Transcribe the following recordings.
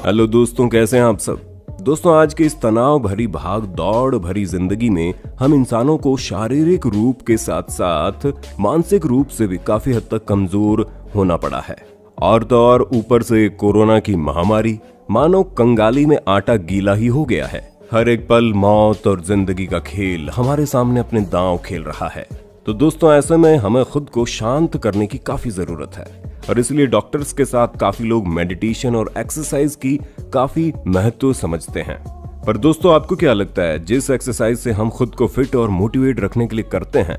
Hello दोस्तों, कैसे हैं आप सब। दोस्तों, आज की इस तनाव भरी भाग दौड़ भरी जिंदगी में हम इंसानों को शारीरिक रूप के साथ साथ मानसिक रूप से भी काफी हद तक कमजोर होना पड़ा है। और तो और ऊपर से कोरोना की महामारी मानो कंगाली में आटा गीला ही हो गया है। हर एक पल मौत और जिंदगी का खेल हमारे सामने अपने दांव खेल रहा है। तो दोस्तों, ऐसे में हमें खुद को शांत करने की काफी जरूरत है और इसलिए डॉक्टर्स के साथ काफी लोग मेडिटेशन और एक्सरसाइज की काफी महत्व समझते हैं। पर दोस्तों, आपको क्या लगता है, जिस एक्सरसाइज से हम खुद को फिट और मोटिवेट रखने के लिए करते हैं,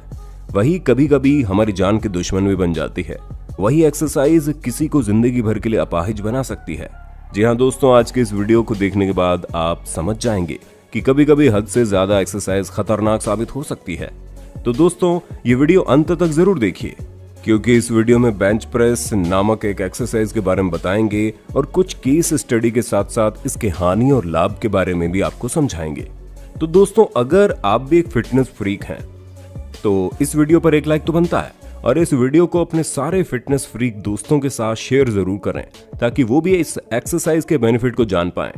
वही कभी कभी हमारी जान की दुश्मन भी बन जाती है। वही एक्सरसाइज किसी को जिंदगी भर के लिए अपाहिज बना सकती है। जी हाँ दोस्तों, आज के इस वीडियो को देखने के बाद आप समझ जाएंगे कि कभी कभी हद से ज्यादा एक्सरसाइज खतरनाक साबित हो सकती है। तो दोस्तों, ये वीडियो अंत तक जरूर देखिए, क्योंकि इस वीडियो में बेंच प्रेस नामक एक एक्सरसाइज के बारे में बताएंगे और कुछ केस स्टडी के साथ साथ इसके हानि और लाभ के बारे में भी आपको समझाएंगे। तो दोस्तों, अगर आप भी एक फिटनेस फ्रीक हैं तो इस वीडियो पर एक लाइक तो बनता है और इस वीडियो को अपने सारे फिटनेस फ्रीक दोस्तों के साथ शेयर जरूर करें ताकि वो भी इस एक्सरसाइज के बेनिफिट को जान पाएं।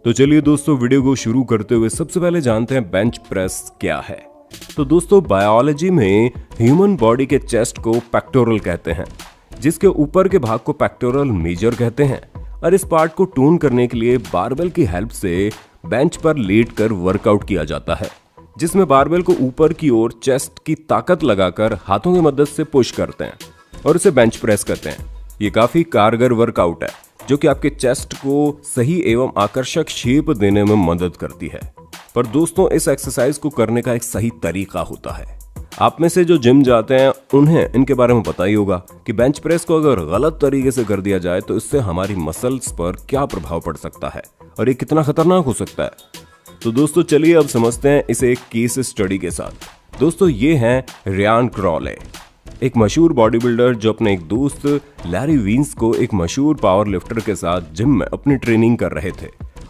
तो चलिए दोस्तों, वीडियो को शुरू करते हुए सबसे पहले जानते हैं बेंच प्रेस क्या है। तो दोस्तों, बायोलॉजी में ह्यूमन बॉडी के चेस्ट को पेक्टोरल कहते हैं, जिसके ऊपर के भाग को पेक्टोरल मेजर कहते हैं। और इस पार्ट को टून करने के लिए बारबेल की हेल्प से बेंच पर लेटकर वर्कआउट किया जाता है, जिसमें बारबेल को ऊपर की ओर चेस्ट की ताकत लगाकर हाथों की मदद से पुश करते हैं और इसे बेंच प्रेस करते हैं। ये काफी कारगर वर्कआउट है जो कि आपके चेस्ट को सही एवं आकर्षक शेप देने में मदद करती है। पर दोस्तों, इस एक्सरसाइज को करने का एक सही तरीका होता है। आप में से जो जिम जाते हैं उन्हें इनके बारे में पता ही होगा कि बेंच प्रेस को अगर गलत तरीके से कर दिया जाए तो इससे हमारी मसल्स पर क्या प्रभाव पड़ सकता है और ये कितना खतरनाक हो सकता है। तो दोस्तों, चलिए अब समझते हैं इसे एक केस स्टडी के साथ। दोस्तों, ये हैं रियान क्रॉले, एक मशहूर बॉडी बिल्डर जो अपने एक दोस्त लैरी वींस को एक मशहूर पावर लिफ्टर के साथ जिम में अपनी ट्रेनिंग कर रहे थे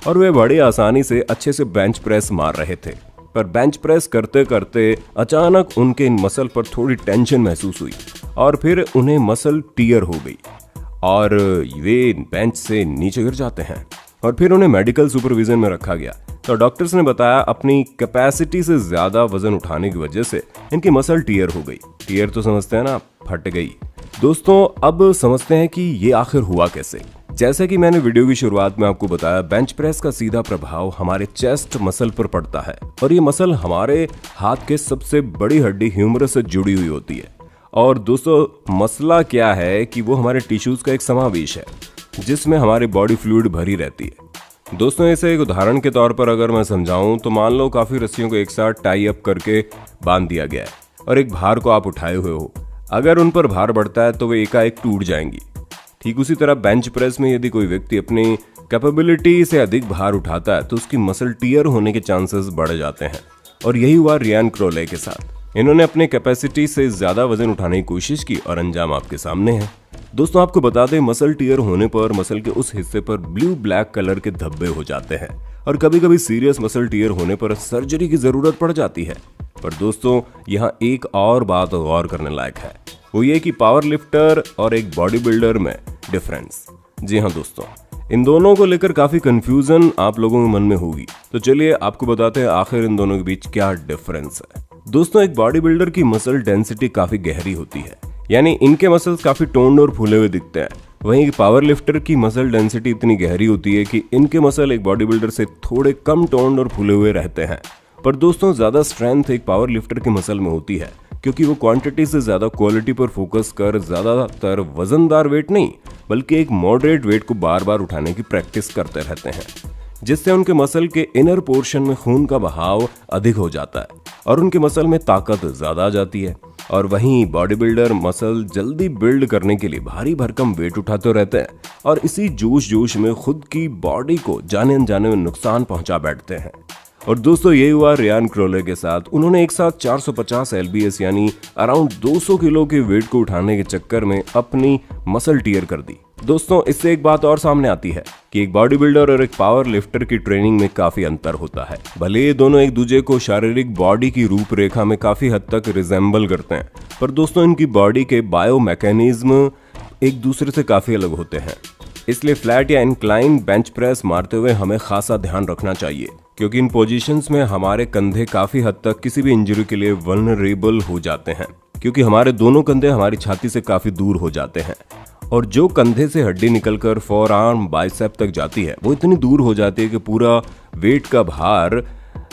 और वे बड़ी आसानी से अच्छे से बेंच प्रेस मार रहे थे। पर बेंच प्रेस करते करते अचानक उनके इन मसल पर थोड़ी टेंशन महसूस हुई और फिर उन्हें मसल टियर हो गई और वे बेंच से नीचे गिर जाते हैं और फिर उन्हें मेडिकल सुपरविजन में रखा गया। तो डॉक्टर्स ने बताया अपनी कैपेसिटी से ज्यादा वजन उठाने की वजह से इनकी मसल टियर हो गई। टियर तो समझते हैं ना, फट गई। दोस्तों, अब समझते हैं कि ये आखिर हुआ कैसे। जैसे कि मैंने वीडियो की शुरुआत में आपको बताया, बेंच प्रेस का सीधा प्रभाव हमारे चेस्ट मसल पर पड़ता है और ये मसल हमारे हाथ के सबसे बड़ी हड्डी ह्यूमरस से जुड़ी हुई होती है। और दोस्तों, मसला क्या है कि वो हमारे टिश्यूज का एक समावेश है जिसमें हमारी बॉडी फ्लूइड भरी रहती है। दोस्तों, इसे एक उदाहरण के तौर पर अगर मैं समझाऊं तो मान लो काफी रस्सियों को एक साथ टाई अप करके बांध दिया गया है और एक भार को आप उठाए हुए हो। अगर उन पर भार बढ़ता है तो वे एकाएक टूट जाएंगी। ठीक उसी तरह बेंच प्रेस में यदि कोई व्यक्ति अपनी कैपेबिलिटी से अधिक भार उठाता है तो उसकी मसल टियर होने के चांसेस बढ़ जाते हैं। और यही हुआ रियान क्रॉले के साथ। इन्होंने अपने कैपेसिटी से ज्यादा वजन उठाने की कोशिश की और अंजाम आपके सामने है। दोस्तों, आपको बता दें, मसल टियर होने पर मसल के उस हिस्से पर ब्लू ब्लैक कलर के धब्बे हो जाते हैं और कभी कभी सीरियस मसल टियर होने पर सर्जरी की जरूरत पड़ जाती है। पर दोस्तों, यहाँ एक और बात गौर करने लायक है, वो ये कि पावर लिफ्टर और एक बॉडी बिल्डर में डिफरेंस। जी हाँ दोस्तों, इन दोनों को लेकर काफी कंफ्यूजन आप लोगों के मन में होगी। तो चलिए आपको बताते हैं आखिर इन दोनों के बीच क्या डिफरेंस है। दोस्तों, एक बॉडी बिल्डर की मसल डेंसिटी काफी गहरी होती है, यानी इनके मसल्स काफी टोन्ड और फूले हुए दिखते हैं। वहीं पावर लिफ्टर की मसल डेंसिटी इतनी गहरी होती है कि इनके मसल एक बॉडी बिल्डर से थोड़े कम टोन्ड और फूले हुए रहते हैं। पर दोस्तों, ज्यादा स्ट्रेंथ एक पावर लिफ्टर के मसल में होती है क्योंकि वो क्वांटिटी से ज्यादा क्वालिटी पर फोकस कर ज्यादातर वजनदार वेट नहीं बल्कि एक मॉडरेट वेट को बार बार उठाने की प्रैक्टिस करते रहते हैं, जिससे उनके मसल के इनर पोर्शन में खून का बहाव अधिक हो जाता है और उनके मसल में ताकत ज्यादा आ जाती है। और वहीं बॉडी बिल्डर मसल जल्दी बिल्ड करने के लिए भारी भरकम वेट उठाते रहते हैं और इसी जोश में खुद की बॉडी को जाने अनजाने में नुकसान पहुंचा बैठते हैं। और दोस्तों, यही हुआ रियान क्रॉले के साथ। उन्होंने एक साथ 450 LBS यानी अराउंड 200 किलो के वेट को उठाने के चक्कर में अपनी मसल टियर कर दी दोस्तों इससे एक बात और सामने आती है कि एक बॉडी बिल्डर और एक पावर लिफ्टर की ट्रेनिंग में काफी अंतर होता है। भले ये दोनों एक दूसरे को शारीरिक बॉडी की रूपरेखा में काफी हद तक रिजेंबल करते हैं, पर दोस्तों इनकी बॉडी के बायो मैकेनिज्म एक दूसरे से काफी अलग होते हैं। इसलिए फ्लैट या इंक्लाइन बेंच प्रेस मारते हुए हमें खासा ध्यान रखना चाहिए, क्योंकि इन पोजीशंस में हमारे कंधे काफी हद तक किसी भी इंजरी के लिए वल्नरेबल हो जाते हैं, क्योंकि हमारे दोनों कंधे हमारी छाती से काफी दूर हो जाते हैं और जो कंधे से हड्डी निकलकर फोर आर्म बाइसेप तक जाती है वो इतनी दूर हो जाती है कि पूरा वेट का भार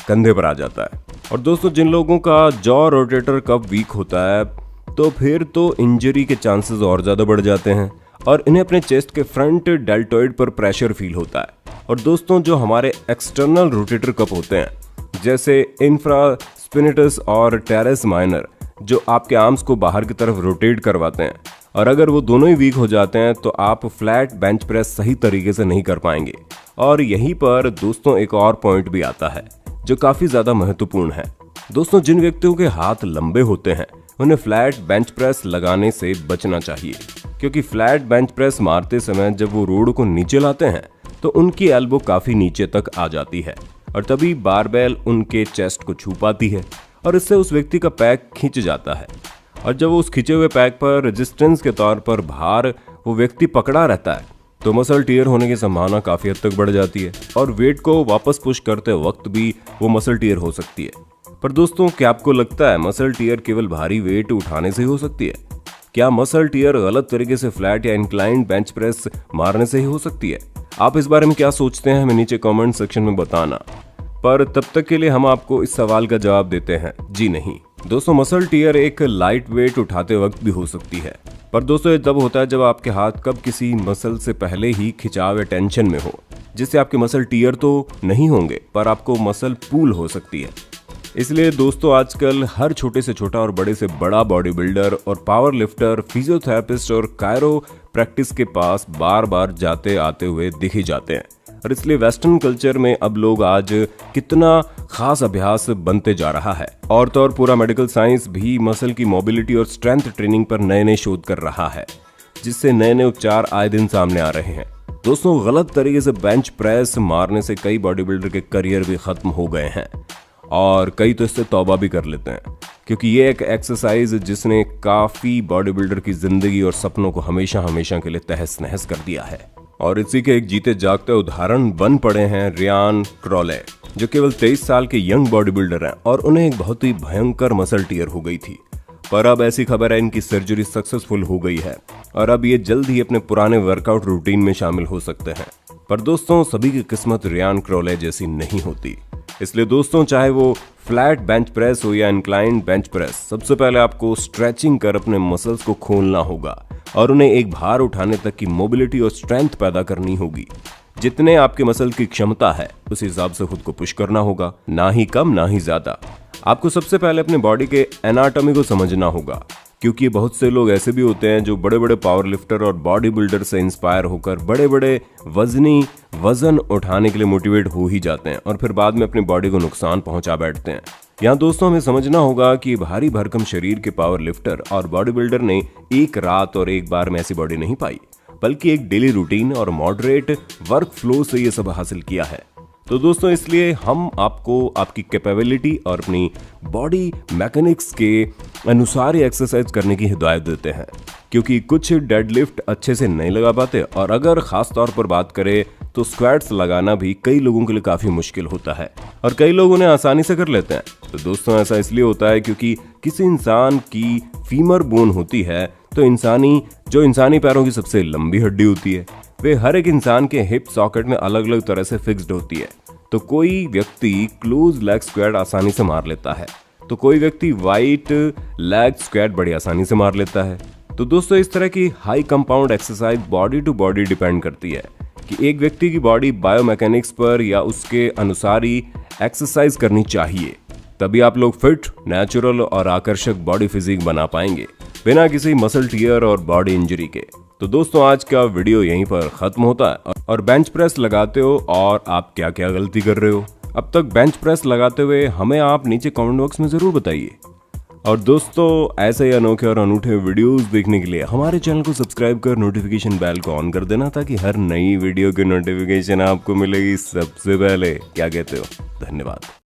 कंधे पर आ जाता है। और दोस्तों जिन लोगों का जॉ रोटेटर कफ वीक होता है तो फिर तो इंजरी के चांसेस और ज्यादा बढ़ जाते हैं और इन्हें अपने चेस्ट के फ्रंट डेल्टॉइड पर प्रेशर फील होता है। और दोस्तों जो हमारे एक्सटर्नल रोटेटर कफ होते हैं जैसे इंफ्रास्पिनेटस और टेरेस माइनर, जो आपके आर्म्स को बाहर की तरफ रोटेट करवाते हैं, और अगर वो दोनों ही वीक हो जाते हैं तो आप फ्लैट बेंच प्रेस सही तरीके से नहीं कर पाएंगे। और यहीं पर दोस्तों एक और पॉइंट भी आता है जो काफी ज्यादा महत्वपूर्ण है। दोस्तों जिन व्यक्तियों के हाथ लंबे होते हैं उन्हें फ्लैट बेंच प्रेस लगाने से बचना चाहिए, क्योंकि फ्लैट बेंच प्रेस मारते समय जब वो रोड को नीचे लाते हैं तो उनकी एल्बो काफी नीचे तक आ जाती है और तभी बारबेल उनके चेस्ट को छू पाती है और इससे उस व्यक्ति का पैक खिंच जाता है। और जब वो उस खिंचे हुए पैक पर रेजिस्टेंस के तौर पर भार वो व्यक्ति पकड़ा रहता है तो मसल टियर होने की संभावना काफी हद तक बढ़ जाती है और वेट को वापस पुश करते वक्त भी वो मसल टियर हो सकती है। पर दोस्तों क्या आपको लगता है मसल टियर केवल भारी वेट उठाने से ही हो सकती है? क्या मसल टियर गलत तरीके से फ्लैट या इंक्लाइंड बेंच प्रेस मारने से ही हो सकती है? आप इस बारे में क्या सोचते हैं हमें नीचे कमेंट सेक्शन में बताना। पर तब तक के लिए हम आपको इस सवाल का जवाब देते हैं, जी नहीं। दोस्तों मसल टियर एक लाइट वेट उठाते वक्त भी हो सकती है, पर दोस्तों ये तब होता है जब आपके हाथ कब किसी मसल से पहले ही खिंचाव या टेंशन में हो, जिससे आपके मसल टियर तो नहीं होंगे पर आपको मसल पूल हो सकती है। इसलिए दोस्तों आजकल हर छोटे से छोटा और बड़े से बड़ा बॉडी बिल्डर और पावर लिफ्टर, फिजियोथेरेपिस्ट और कायरो प्रैक्टिस के पास बार बार जाते आते हुए दिख ही जाते हैं। और इसलिए वेस्टर्न कल्चर में अब लोग आज कितना खास अभ्यास बनते जा रहा है। और तो और पूरा मेडिकल साइंस भी मसल की मोबिलिटी और स्ट्रेंथ ट्रेनिंग पर नए नए शोध कर रहा है, जिससे नए नए उपचार आए दिन सामने आ रहे हैं। दोस्तों गलत तरीके से बेंच प्रेस मारने से कई बॉडी बिल्डर के करियर भी खत्म हो गए हैं और कई तो इससे तौबा भी कर लेते हैं, क्योंकि ये एक एक्सरसाइज जिसने काफी बॉडी बिल्डर की जिंदगी और सपनों को हमेशा हमेशा के लिए तहस नहस कर दिया है। और इसी के एक जीते जागते उदाहरण बन पड़े हैं रियान क्रॉले, जो केवल 23 साल के यंग बॉडी बिल्डर हैं और उन्हें एक बहुत ही भयंकर मसल टियर हो गई थी। पर अब ऐसी खबर है इनकी सर्जरी सक्सेसफुल हो गई है और अब ये जल्द ही अपने पुराने वर्कआउट रूटीन में शामिल हो सकते हैं। पर दोस्तों सभी की किस्मत रियान क्रॉले जैसी नहीं होती, इसलिए दोस्तों चाहे वो फ्लैट बेंच प्रेस हो या इंक्लाइंड बेंच प्रेस, सबसे पहले आपको स्ट्रेचिंग कर अपने मसल्स को खोलना होगा और उन्हें एक भार उठाने तक की मोबिलिटी और स्ट्रेंथ पैदा करनी होगी। जितने आपके मसल की क्षमता है उस हिसाब से खुद को पुश करना होगा, ना ही कम ना ही ज्यादा। आपको सबसे पहले अपने बॉडी के एनाटॉमी को समझना होगा, क्योंकि बहुत से लोग ऐसे भी होते हैं जो बड़े बड़े पावर लिफ्टर और बॉडी बिल्डर से इंस्पायर होकर बड़े बड़े वजन उठाने के लिए मोटिवेट हो ही जाते हैं और फिर बाद में अपनी बॉडी को नुकसान पहुंचा बैठते हैं। यहाँ दोस्तों हमें समझना होगा कि भारी भरकम शरीर के पावर लिफ्टर और बॉडी बिल्डर ने एक रात और एक बार में ऐसी बॉडी नहीं पाई, बल्कि एक डेली रूटीन और मॉडरेट वर्क फ्लो से ये सब हासिल किया है। तो दोस्तों इसलिए हम आपको आपकी कैपेबिलिटी और अपनी बॉडी मैकेनिक्स के अनुसार ही एक्सरसाइज करने की हिदायत देते हैं, क्योंकि कुछ डेडलिफ्ट अच्छे से नहीं लगा पाते और अगर खास तौर पर बात करें तो स्क्वाट्स लगाना भी कई लोगों के लिए काफी मुश्किल होता है और कई लोग उन्हें आसानी से कर लेते हैं। तो दोस्तों ऐसा इसलिए होता है क्योंकि किसी इंसान की फीमर बोन होती है तो इंसानी पैरों की सबसे लंबी हड्डी होती है, वे हर एक इंसान के हिप सॉकेट में अलग अलग तरह से फिक्स्ड होती है। तो कोई व्यक्ति क्लोज लेग स्क्वाट आसानी से मार लेता है, तो कोई व्यक्ति वाइट लेग स्क्वाट बड़ी आसानी से मार लेता है। तो दोस्तों इस तरह की high compound exercise body to body depend करती है कि एक व्यक्ति की बॉडी बायोमैकेनिक्स पर या उसके अनुसार ही एक्सरसाइज करनी चाहिए, तभी आप लोग फिट, नेचुरल और आकर्षक बॉडी फिजिक बना पाएंगे बिना किसी मसल टियर और बॉडी इंजरी के। तो दोस्तों आज का वीडियो यहीं पर खत्म होता है। और बेंच प्रेस लगाते हो और आप क्या क्या गलती कर रहे हो अब तक बेंच प्रेस लगाते हुए हमें आप नीचे कमेंट बॉक्स में जरूर बताइए। और दोस्तों ऐसे ही अनोखे और अनूठे वीडियोस देखने के लिए हमारे चैनल को सब्सक्राइब कर नोटिफिकेशन बेल को ऑन कर देना, ताकि हर नई वीडियो की नोटिफिकेशन आपको मिलेगी सबसे पहले। क्या कहते हो? धन्यवाद।